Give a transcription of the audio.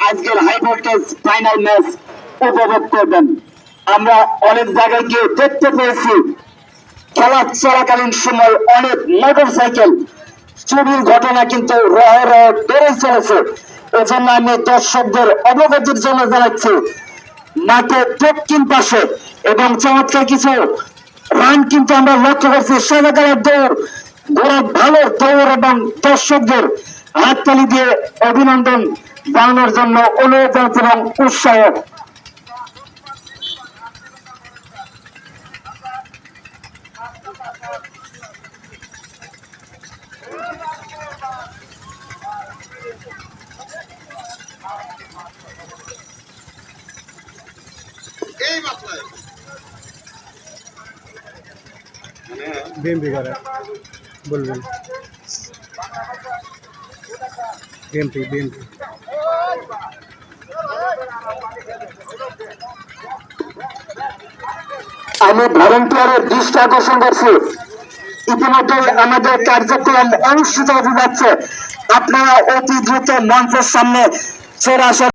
আজকের high voltage final match উপভোগ করবেন। আমরা অনেক জায়গায় গিয়ে দেখতে পেয়েছি খেলা চলাকালীন সময় অনেক মোটর সাইকেল চুরির ঘটনা কিন্তু বেড়ে চলেছে। এজন্য আমি দর্শকদের অবগতির জন্য জানাচ্ছি, মাঠের দক্ষিণ পাশে এবং চমৎকার কিছু রান কিন্তু আমরা লক্ষ্য করছি। সাদাকালের দৌড়, ভালো দৌড় এবং দর্শকদের হাততালি দিয়ে অভিনন্দন জানানোর জন্য অনুরোধ জানাচ্ছি এবং উৎসাহ। বিএমপি করে বলবেন বিএমপি আমি ভলেন্টিয়ারের দৃষ্টি আকর্ষণ করছি, ইতিমধ্যে আমাদের কার্যক্রম অনুষ্ঠিত হতে যাচ্ছে। আপনারা অতি দ্রুত মঞ্চের সামনে চলে আসেন।